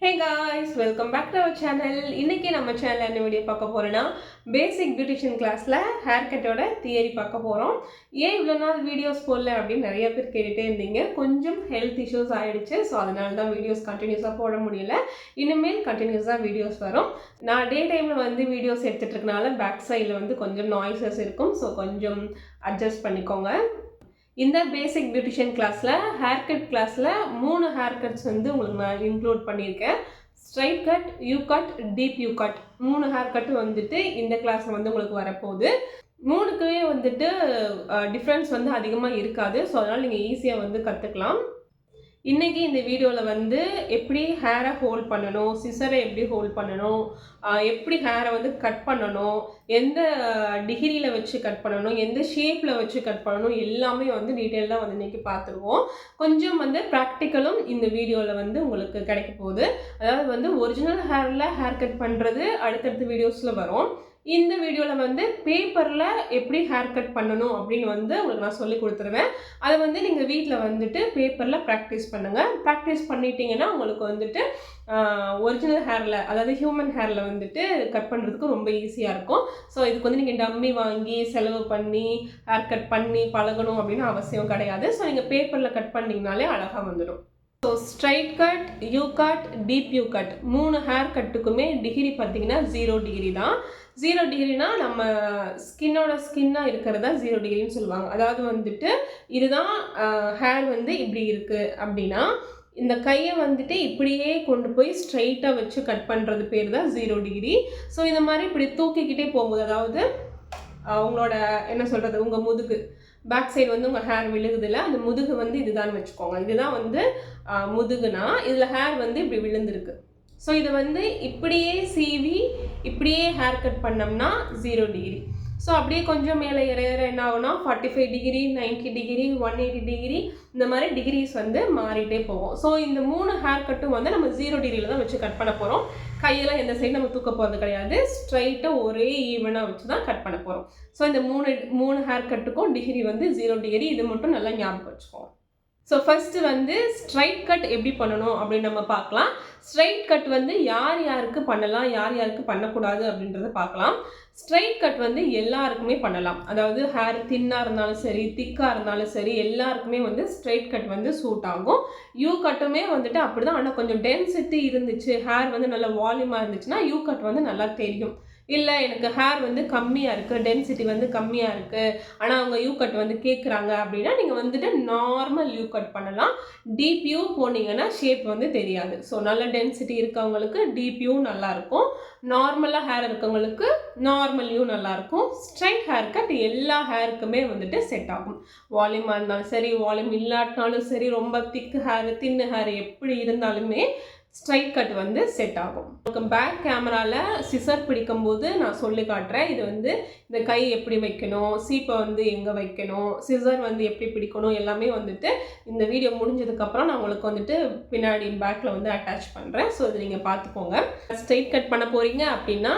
Hey guys, welcome back to our channel. இன்னைக்கு நம்ம சேனல்ல என்ன வீடியோ பார்க்க போறோம்னா பேசிக் பியூட்டிஷியன் கிளாஸ்ல ஹேர் கட்டோட தியரி பார்க்க போறோம். ஏன் இவ்வளவு நாள் வீடியோஸ் போடல அப்படின்னு நிறைய பேர் கேட்டுட்டே இருந்தீங்க. கொஞ்சம் ஹெல்த் இஷ்யூஸ் ஆயிடுச்சு. ஸோ அதனால தான் வீடியோஸ் கண்டினியூஸா போட முடியல. இனிமேல் கண்டினியூஸா வீடியோஸ் வரும். நான் டே டைம்ல வந்து வீடியோஸ் எடுத்துட்டு இருக்கனால பேக் சைடில் வந்து கொஞ்சம் நாய்ஸஸ் இருக்கும். ஸோ கொஞ்சம் அட்ஜஸ்ட் பண்ணிக்கோங்க. இந்த பேசிக் பியூட்டிஷியன் கிளாஸில் ஹேர் கட் கிளாஸில் 3 ஹேர் கட்ஸ் வந்து உங்களுக்கு நான் இன்க்ளூட் பண்ணியிருக்கேன். Straight cut, U cut, deep U cut 3 hair cut வந்துட்டு இந்த கிளாஸில் வந்து உங்களுக்கு வரப்போகுது. 3க்குமே வந்துட்டு டிஃப்ரென்ஸ் வந்து அதிகமாக இருக்காது. ஸோ அதனால் நீங்கள் ஈஸியாக வந்து கற்றுக்கலாம். இன்றைக்கி இந்த வீடியோவில் வந்து எப்படி ஹேரை ஹோல்ட் பண்ணணும், சிசரை எப்படி ஹோல்ட் பண்ணணும், எப்படி ஹேரை வந்து கட் பண்ணணும், எந்த டிகிரியில் வச்சு கட் பண்ணணும், எந்த ஷேப்பில் வச்சு கட் பண்ணணும் எல்லாமே வந்து டீட்டெயிலாக வந்து இன்றைக்கி பார்த்துருவோம். கொஞ்சம் வந்து ப்ராக்டிக்கலும் இந்த வீடியோவில் வந்து உங்களுக்கு கிடைக்க போகுது. அதாவது வந்து ஒரிஜினல் ஹேரில் ஹேர் கட் பண்ணுறது அடுத்தடுத்த வீடியோஸில் வரும். இந்த வீடியோவில் வந்து பேப்பரில் எப்படி ஹேர் கட் பண்ணணும் அப்படின்னு வந்து உங்களுக்கு நான் சொல்லி கொடுத்துருவேன். அதை வந்து நீங்கள் வீட்டில் வந்துட்டு பேப்பரில் ப்ராக்டிஸ் பண்ணுங்கள். ப்ராக்டிஸ் பண்ணிட்டீங்கன்னா உங்களுக்கு வந்துட்டு ஒரிஜினல் ஹேரில், அதாவது ஹியூமன் ஹேரில் வந்துட்டு கட் பண்ணுறதுக்கு ரொம்ப ஈஸியாக இருக்கும். ஸோ இதுக்கு வந்து நீங்கள் டம்மி வாங்கி செலவு பண்ணி ஹேர் கட் பண்ணி பழகணும் அப்படின்னு அவசியம் கிடையாது. ஸோ நீங்கள் பேப்பரில் கட் பண்ணிங்கனாலே அழகாக வந்துடும். So straight cut, U cut, deep U cut 3 hair கட்டுக்குமே டிகிரி பார்த்தீங்கன்னா 0 டிகிரி தான். 0 டிகிரினா நம்ம ஸ்கின்னாக இருக்கிறதா 0 டிகிரின்னு சொல்லுவாங்க. அதாவது வந்துட்டு இதுதான் ஹேர் வந்து இப்படி இருக்குது அப்படின்னா இந்த கையை வந்துட்டு இப்படியே கொண்டு போய் ஸ்ட்ரைட்டாக வச்சு கட் பண்ணுறது பேர் தான் 0 டிகிரி. ஸோ இந்த மாதிரி இப்படி தூக்கிக்கிட்டே போகும்போது, அதாவது உங்களோட என்ன சொல்கிறது, உங்கள் முதுகு பேக் சைடு வந்து உங்கள் ஹேர் விழுகுதில்ல, அந்த முதுகு வந்து இதுதான் வச்சுக்கோங்க. இதுதான் வந்து முதுகுனா இதில் ஹேர் வந்து இப்படி விழுந்திருக்கு. ஸோ இதை வந்து இப்படியே சீவி இப்படியே ஹேர் கட் பண்ணோம்னா 0 டிகிரி. ஸோ அப்படியே கொஞ்சம் மேலே ஏற என்ன ஆகுனா 45 டிகிரி, 90 டிகிரி, 180 டிகிரி இந்த மாதிரி டிகிரிஸ் வந்து மாறிட்டே போகும். ஸோ இந்த 3 ஹேர் கட்டும் வந்து நம்ம 0 டிகிரியில் தான் வச்சு கட் பண்ண போகிறோம். கையெல்லாம் எந்த சைடு நம்ம தூக்க போகிறது கிடையாது. ஸ்ட்ரைட்டாக ஒரே ஈவனாக வச்சு தான் கட் பண்ண போகிறோம். ஸோ இந்த மூணு ஹேர் கட்டுக்கும் டிகிரி வந்து 0 டிகிரி. இது மட்டும் நல்லா ஞாபகம் வச்சுக்கோங்க. ஸோ ஃபஸ்ட்டு வந்து ஸ்ட்ரைட் கட் எப்படி பண்ணணும் அப்படின்னு நம்ம பார்க்கலாம். ஸ்ட்ரைட் கட் வந்து யார் யாருக்கு பண்ணலாம், யார் யாருக்கு பண்ணக்கூடாது அப்படின்றத பார்க்கலாம். ஸ்ட்ரைட் கட் வந்து எல்லாருக்குமே பண்ணலாம். அதாவது ஹேர் தின்னாக இருந்தாலும் சரி, திக்காக இருந்தாலும் சரி, எல்லாருக்குமே வந்து ஸ்ட்ரைட் கட் வந்து சூட் ஆகும். யூ கட்டுமே வந்துட்டு அப்படி தான். ஆனால் கொஞ்சம் டென்சிட்டி இருந்துச்சு, ஹேர் வந்து நல்ல வால்யூமாக இருந்துச்சுன்னா யூ கட் வந்து நல்லா தெரியும். இல்லை எனக்கு ஹேர் வந்து கம்மியாக இருக்குது, டென்சிட்டி வந்து கம்மியாக இருக்குது, ஆனால் அவங்க யூ கட் வந்து கேட்குறாங்க அப்படின்னா நீங்கள் வந்துட்டு நார்மல் யூ கட் பண்ணலாம். டீப் யூ போனீங்கன்னா ஷேப் வந்து தெரியாது. ஸோ நல்ல டென்சிட்டி இருக்கவங்களுக்கு டீப் யூ நல்லாயிருக்கும், நார்மலாக ஹேர் இருக்கவங்களுக்கு நார்மல் யூ நல்லாயிருக்கும். ஸ்ட்ரைட் ஹேர் கட் எல்லா ஹேருக்குமே வந்துட்டு செட் ஆகும். வால்யூமாக இருந்தாலும் சரி, வால்யூம் இல்லாட்டினாலும் சரி, ரொம்ப திக்கு ஹேர், தின்னு ஹேர் எப்படி இருந்தாலுமே ஸ்ட்ரைட் கட் வந்து செட் ஆகும். உங்களுக்கு பேக் கேமராவில் சிசர் பிடிக்கும்போது நான் சொல்லி காட்டுறேன். இது வந்து இந்த கை எப்படி வைக்கணும், சீப்பை வந்து எங்கே வைக்கணும், சிசர் வந்து எப்படி பிடிக்கணும் எல்லாமே வந்துட்டு இந்த வீடியோ முடிஞ்சதுக்கப்புறம் நான் உங்களுக்கு வந்துட்டு பின்னாடி பேக்கில் வந்து அட்டாச் பண்ணுறேன். ஸோ இது நீங்கள் பார்த்துக்கோங்க. ஸ்ட்ரைட் கட் பண்ண போகிறீங்க அப்படின்னா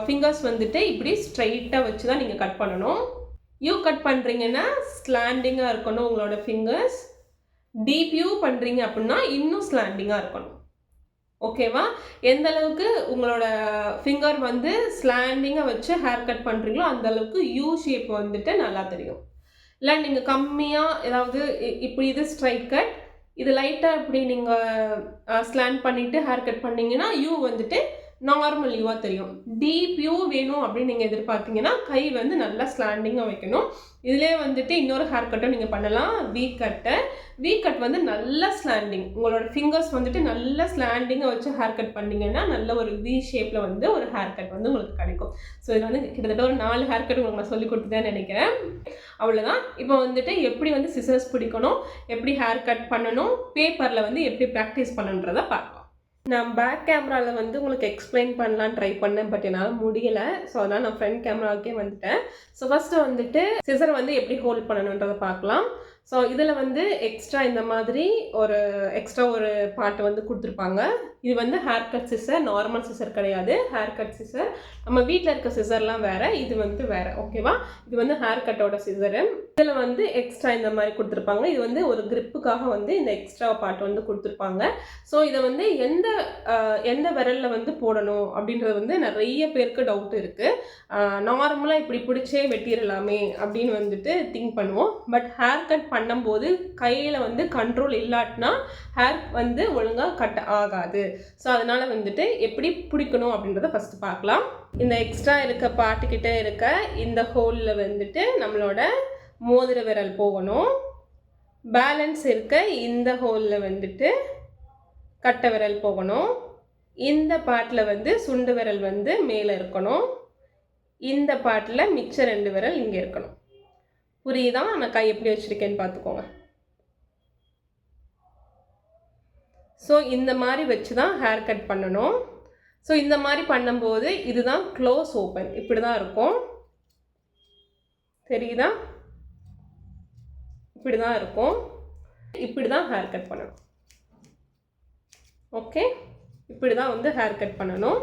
ஃபிங்கர்ஸ் வந்துட்டு இப்படி ஸ்ட்ரைட்டாக வச்சு தான் நீங்கள் கட் பண்ணணும். யூ கட் பண்ணுறீங்கன்னா ஸ்லாண்டிங்காக இருக்கணும் உங்களோட ஃபிங்கர்ஸ். டீப் யூ பண்ணுறீங்க அப்படின்னா இன்னும் ஸ்லாண்டிங்காக இருக்கணும். ஓகேவா? எந்த அளவுக்கு உங்களோட ஃபிங்கர் வந்து ஸ்லாண்டிங்காக வச்சு ஹேர் கட் பண்ணுறீங்களோ அந்த அளவுக்கு யூ ஷேப் வந்துட்டு நல்லா தெரியும். இல்லை நீங்கள் கம்மியாக ஏதாவது இப்படி இது ஸ்ட்ரைட் கட், இது லைட்டாக இப்படி நீங்கள் ஸ்லாண்ட் பண்ணிவிட்டு ஹேர் கட் பண்ணிங்கன்னா யூ வந்துட்டு நார்மல் யூவாக தெரியும். டீப் யூ வேணும் அப்படின்னு நீங்கள் எதிர்பார்த்தீங்கன்னா கை வந்து நல்லா ஸ்லாண்டிங்காக வைக்கணும். இதிலே வந்துட்டு இன்னொரு ஹேர் கட்டும் நீங்கள் பண்ணலாம், வீ கட்டை. வீ கட் வந்து நல்ல ஸ்லாண்டிங், உங்களோட ஃபிங்கர்ஸ் வந்துட்டு நல்ல ஸ்லாண்டிங்காக வச்சு ஹேர் கட் பண்ணிங்கன்னா நல்ல ஒரு வி ஷேப்பில் வந்து ஒரு ஹேர் கட் வந்து உங்களுக்கு கிடைக்கும். ஸோ இது வந்து கிட்டத்தட்ட ஒரு 4 ஹேர் கட் உங்களுக்கு நான் சொல்லி கொடுத்துதான் நினைக்கிறேன். அவ்வளோதான். இப்போ வந்துட்டு எப்படி வந்து சிசர்ஸ் பிடிக்கணும், எப்படி ஹேர் கட் பண்ணணும், பேப்பரில் வந்து எப்படி ப்ராக்டிஸ் பண்ணணுன்றதை பார்க்கலாம். நான் பேக் கேமராவில் வந்து உங்களுக்கு எக்ஸ்பிளைன் பண்ணலான்னு ட்ரை பண்ணேன், பட் என்னால் முடியலை. ஸோ அதனால் நான் ஃப்ரண்ட் கேமராவுக்கே வந்துட்டேன். ஸோ ஃபஸ்ட்டு வந்துட்டு சிசர் வந்து எப்படி ஹோல்ட் பண்ணணுன்றதை பார்க்கலாம். ஸோ இதில் வந்து எக்ஸ்ட்ரா இந்த மாதிரி ஒரு எக்ஸ்ட்ரா ஒரு பாட்டு வந்து கொடுத்துருப்பாங்க. இது வந்து hair cut scissor, normal scissor கிடையாது. ஹேர் கட் சிசர் நம்ம வீட்டில் இருக்க சிசர்லாம் வேறு, இது வந்து வேறு. ஓகேவா? இது வந்து ஹேர் கட்டோட சிசரு. இதில் வந்து எக்ஸ்ட்ரா இந்த மாதிரி கொடுத்துருப்பாங்க. இது வந்து ஒரு கிரிப்புக்காக வந்து இந்த எக்ஸ்ட்ரா பாட்டு வந்து கொடுத்துருப்பாங்க. ஸோ இதை வந்து எந்த விரலில் வந்து போடணும் அப்படின்றது வந்து நிறைய பேருக்கு டவுட் இருக்குது. நார்மலாக இப்படி பிடிச்சே வெட்டிடலாமே அப்படின்னு வந்துட்டு திங்க் பண்ணுவோம். பட் ஹேர் கட் பண்ணும்போது கையில் வந்து கண்ட்ரோல் இல்லாட்டினா ஹேர் வந்து ஒழுங்காக கட் ஆகாது. ஸோ அதனால் வந்துட்டு எப்படி பிடிக்கணும் அப்படின்றத ஃபஸ்ட்டு பார்க்கலாம். இந்த எக்ஸ்ட்ரா இருக்க பாட்டுக்கிட்ட இருக்க இந்த ஹோலில் வந்துட்டு நம்மளோட மோதிர விரல் போகணும். பேலன்ஸ் இருக்க இந்த ஹோலில் வந்துட்டு கட்டை விரல் போகணும். இந்த பாட்டில் வந்து சுண்டு விரல் வந்து மேலே இருக்கணும். இந்த பாட்டில் மிச்ச 2 விரல் இங்கே இருக்கணும். புரியுதா? நான் கை எப்படி வச்சுருக்கேன்னு பார்த்துக்கோங்க. ஸோ இந்த மாதிரி வச்சு தான் ஹேர் கட் பண்ணணும். ஸோ இந்த மாதிரி பண்ணும்போது இதுதான் க்ளோஸ் ஓப்பன், இப்படி தான் இருக்கும். தெரியுதா? இப்படி தான் இருக்கும். இப்படி தான் ஹேர் கட் பண்ணணும். ஓகே, இப்படி தான் வந்து ஹேர் கட் பண்ணணும்.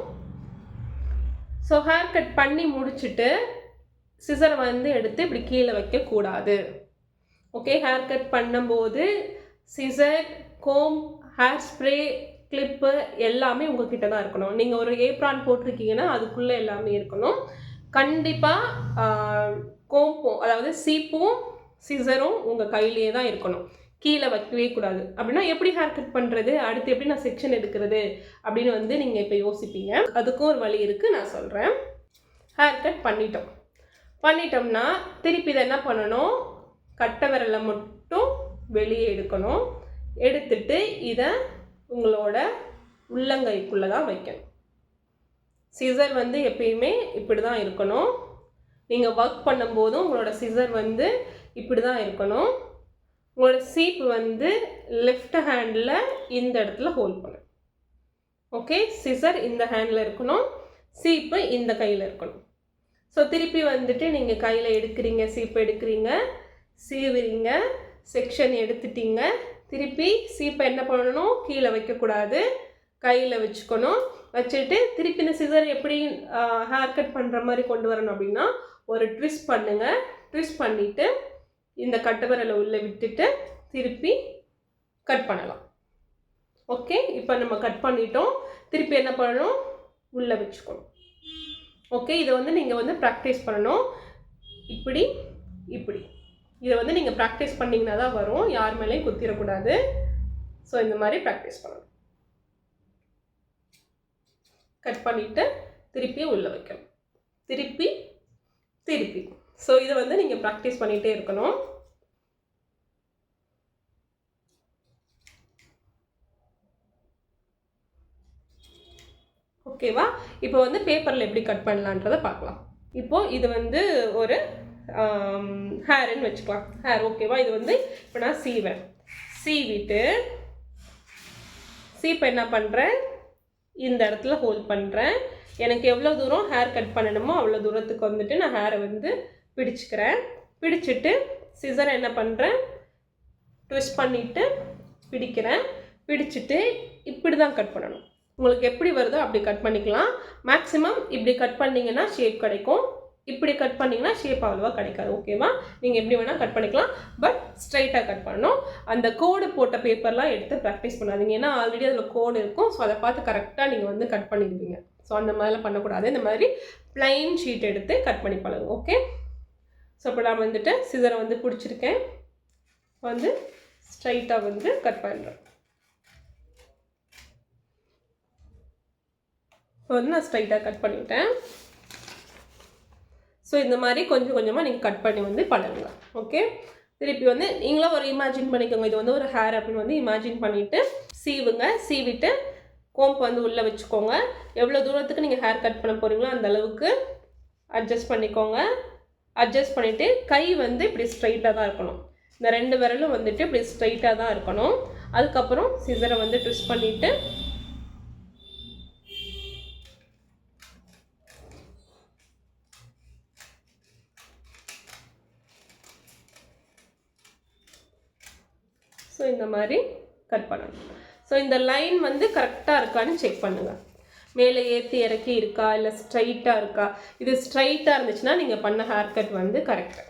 ஸோ ஹேர் கட் பண்ணி முடிச்சுட்டு சிசரை வந்து எடுத்து இப்படி கீழே வைக்கக்கூடாது. ஓகே, ஹேர் கட் பண்ணும்போது scissor, comb, hair spray, clip எல்லாமே உங்ககிட்ட தான் இருக்கணும். நீங்கள் ஒரு ஏப்ரான் போட்டிருக்கீங்கன்னா அதுக்குள்ளே எல்லாமே இருக்கணும். கண்டிப்பாக கோம்பும், அதாவது சீப்பும் சிசரும் உங்கள் கையிலேயே தான் இருக்கணும். கீழே வைக்கவே கூடாது. அப்படின்னா எப்படி ஹேர் கட் பண்ணுறது, அடுத்து எப்படி நான் செக்ஷன் எடுக்கிறது அப்படின்னு வந்து நீங்கள் இப்போ யோசிப்பீங்க. அதுக்கும் ஒரு வழி இருக்குது, நான் சொல்கிறேன். ஹேர் கட் பண்ணிட்டோம்னா திருப்பி இதை என்ன பண்ணணும், கட்டை விரலை மட்டும் வெளியே எடுக்கணும். எடுத்துட்டு இதை உங்களோட உள்ளங்கைக்குள்ளே தான் வைக்கணும். சிசர் வந்து எப்பயுமே இப்படி தான் இருக்கணும். நீங்கள் ஒர்க் பண்ணும்போதும் உங்களோட சிசர் வந்து இப்படி தான் இருக்கணும். உங்களோட சீப்பு வந்து லெஃப்ட் ஹேண்டில் இந்த இடத்துல ஹோல்ட் பண்ணணும். ஓகே, சிசர் இந்த ஹேண்டில் இருக்கணும், சீப்பு இந்த கையில் இருக்கணும். ஸோ திருப்பி வந்துட்டு நீங்கள் கையில் எடுக்கிறீங்க, சீப்பு எடுக்கிறீங்க, சீவுறீங்க, செக்ஷன் எடுத்துட்டீங்க. திருப்பி சீப்பை என்ன பண்ணணும், கீழே வைக்கக்கூடாது, கையில் வச்சுக்கணும். வச்சுட்டு திருப்பி இந்த சிசர் எப்படி ஹேர் கட் பண்ணுற மாதிரி கொண்டு வரணும் அப்படின்னா ஒரு ட்விஸ்ட் பண்ணுங்கள். ட்விஸ்ட் பண்ணிவிட்டு இந்த கட்டை விரலை உள்ளே விட்டுட்டு திருப்பி கட் பண்ணலாம். ஓகே, இப்போ நம்ம கட் பண்ணிட்டோம். திருப்பி என்ன பண்ணணும், உள்ளே வச்சுக்கணும். ஓகே, இதை வந்து நீங்கள் வந்து ப்ராக்டிஸ் பண்ணணும். இப்படி இப்படி இதை வந்து நீங்கள் ப்ராக்டிஸ் பண்ணிங்கன்னா தான் வரும். யார் மேலேயும் குத்திடக்கூடாது. ஸோ இந்த மாதிரி ப்ராக்டிஸ் பண்ணணும். கட் பண்ணிவிட்டு திருப்பி உள்ளே வைக்கணும். திருப்பி திருப்பி. ஸோ இதை வந்து நீங்கள் ப்ராக்டிஸ் பண்ணிகிட்டே இருக்கணும். ஓகேவா? இப்போ வந்து பேப்பரில் எப்படி கட் பண்ணலான்றதை பார்க்கலாம். இப்போது இது வந்து ஒரு ஹேருன்னு வச்சுக்கலாம். ஹேர் ஓகேவா? இது வந்து இப்போ நான் சீவேன். சீவிட்டு சீப்பை என்ன பண்ணுறேன், இந்த இடத்துல ஹோல்ட் பண்ணுறேன். எனக்கு எவ்வளோ தூரம் ஹேர் கட் பண்ணணுமோ அவ்வளோ தூரத்துக்கு வந்துட்டு நான் ஹேரை வந்து பிடிச்சிக்கிறேன். பிடிச்சிட்டு சிசரை என்ன பண்ணுறேன், ட்விஸ்ட் பண்ணிவிட்டு பிடிக்கிறேன். பிடிச்சிட்டு இப்படி தான் கட் பண்ணணும். உங்களுக்கு எப்படி வருதோ அப்படி கட் பண்ணிக்கலாம். மேக்ஸிமம் இப்படி கட் பண்ணிங்கன்னா ஷேப் கிடைக்கும். இப்படி கட் பண்ணிங்கன்னா ஷேப் அவ்வளோவா கிடைக்காது. ஓகேவா? நீங்கள் எப்படி வேணால் கட் பண்ணிக்கலாம். பட் ஸ்ட்ரைட்டாக கட் பண்ணணும். அந்த கோடு போட்ட பேப்பர்லாம் எடுத்து ப்ராக்டிஸ் பண்ணாதீங்க. ஏன்னா ஆல்ரெடி அதில் கோடு இருக்கும். ஸோ அதை பார்த்து கரெக்டாக நீங்கள் வந்து கட் பண்ணிடுவீங்க. ஸோ அந்த மாதிரிலாம் பண்ணக்கூடாது. இந்த மாதிரி ப்ளைன் ஷீட் எடுத்து கட் பண்ணி பழகுங்க. ஓகே, ஸோ இப்போ நான் வந்துட்டு சிசரை வந்து பிடிச்சிருக்கேன். வந்து ஸ்ட்ரைட்டாக வந்து கட் பண்ணுறேன். இப்போ வந்து நான் ஸ்ட்ரைட்டாக கட் பண்ணிவிட்டேன். ஸோ இந்த மாதிரி கொஞ்சம் கொஞ்சமாக நீங்கள் கட் பண்ணி வந்து பழகுங்க. ஓகே, திருப்பி வந்து நீங்களும் ஒரு இமேஜின் பண்ணிக்கோங்க. இது வந்து ஒரு ஹேர் அப்படின்னு வந்து இமேஜின் பண்ணிவிட்டு சீவுங்க. சீவிட்டு கோம்பு வந்து உள்ளே வச்சுக்கோங்க. எவ்வளோ தூரத்துக்கு நீங்கள் ஹேர் கட் பண்ண போகிறீங்களோ அந்த அளவுக்கு அட்ஜஸ்ட் பண்ணிக்கோங்க. அட்ஜஸ்ட் பண்ணிவிட்டு கை வந்து இப்படி ஸ்ட்ரைட்டாக தான் இருக்கணும். இந்த 2 விரலும் வந்துட்டு இப்படி ஸ்ட்ரைட்டாக தான் இருக்கணும். அதுக்கப்புறம் சிசரை வந்து ட்விஸ்ட் பண்ணிவிட்டு இந்த மாதிரி கட் பண்ணணும். ஸோ இந்த லைன் வந்து கரெக்டாக இருக்கான்னு செக் பண்ணுங்கள். மேலே ஏற்றி இறக்கி இருக்கா இல்லை ஸ்ட்ரைட்டாக இருக்கா. இது ஸ்ட்ரைட்டாக இருந்துச்சுன்னா நீங்கள் பண்ண ஹேர் கட் வந்து கரெக்டு.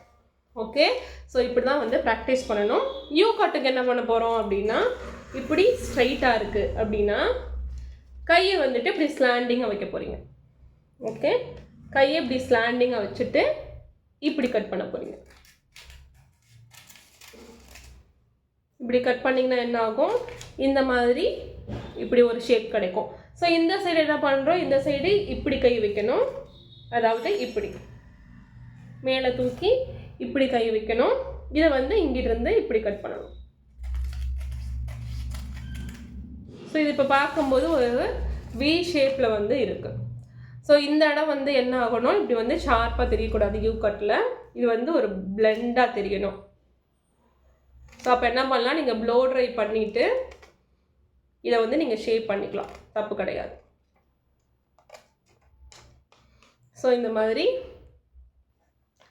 ஓகே, ஸோ இப்படி தான் வந்து ப்ராக்டிஸ் பண்ணணும். யூ கட்டுக்கு என்ன பண்ண போகிறோம் அப்படின்னா, இப்படி ஸ்ட்ரைட்டாக இருக்குது அப்படின்னா கையை வந்துட்டு இப்படி ஸ்லாண்டிங்காக வைக்க போகிறீங்க. ஓகே, கையை இப்படி ஸ்லாண்டிங்காக வச்சுட்டு இப்படி கட் பண்ண போகிறீங்க. இப்படி கட் பண்ணிங்கன்னா என்ன ஆகும், இந்த மாதிரி இப்படி ஒரு ஷேப் கிடைக்கும். ஸோ இந்த சைடு என்ன பண்ணுறோம், இந்த சைடு இப்படி கை வைக்கணும், அதாவது இப்படி மேலே தூக்கி இப்படி கை வைக்கணும். இதை வந்து இங்கிட்டிருந்து இப்படி கட் பண்ணணும். ஸோ இது இப்போ பார்க்கும்போது ஒரு வி ஷேப்பில் வந்து இருக்குது. ஸோ இந்த இடம் வந்து என்ன ஆகணும், இப்படி வந்து ஷார்ப்பாக தெரியக்கூடாது யூ கட்டில். இது வந்து ஒரு பிளெண்டாக தெரியணும். ஸோ அப்போ என்ன பண்ணலாம், நீங்கள் ப்ளோ ட்ரை பண்ணிவிட்டு இதை வந்து நீங்கள் ஷேப் பண்ணிக்கலாம், தப்பு கிடையாது. ஸோ இந்த மாதிரி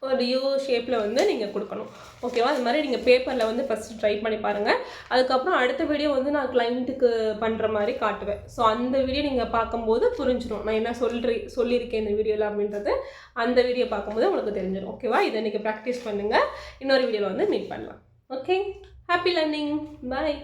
ஒரு யூ ஷேப்பில் வந்து நீங்கள் கொடுக்கணும். ஓகேவா, அது மாதிரி நீங்கள் பேப்பரில் வந்து ஃபஸ்ட்டு ட்ரை பண்ணி பாருங்கள். அதுக்கப்புறம் அடுத்த வீடியோ வந்து நான் கிளைண்ட்டுக்கு பண்ணுற மாதிரி காட்டுவேன். ஸோ அந்த வீடியோ நீங்கள் பார்க்கும்போது புரிஞ்சிடும் நான் என்ன சொல்லியிருக்கேன் இந்த வீடியோவில் அப்படின்றது. அந்த வீடியோ பார்க்கும்போது உங்களுக்கு தெரிஞ்சிடும். ஓகேவா, இதை நீங்கள் ப்ராக்டிஸ் பண்ணுங்கள். இன்னொரு வீடியோவில் வந்து மீட் பண்ணலாம். ஓகே, ஹாப்பி லேர்னிங், பாய்.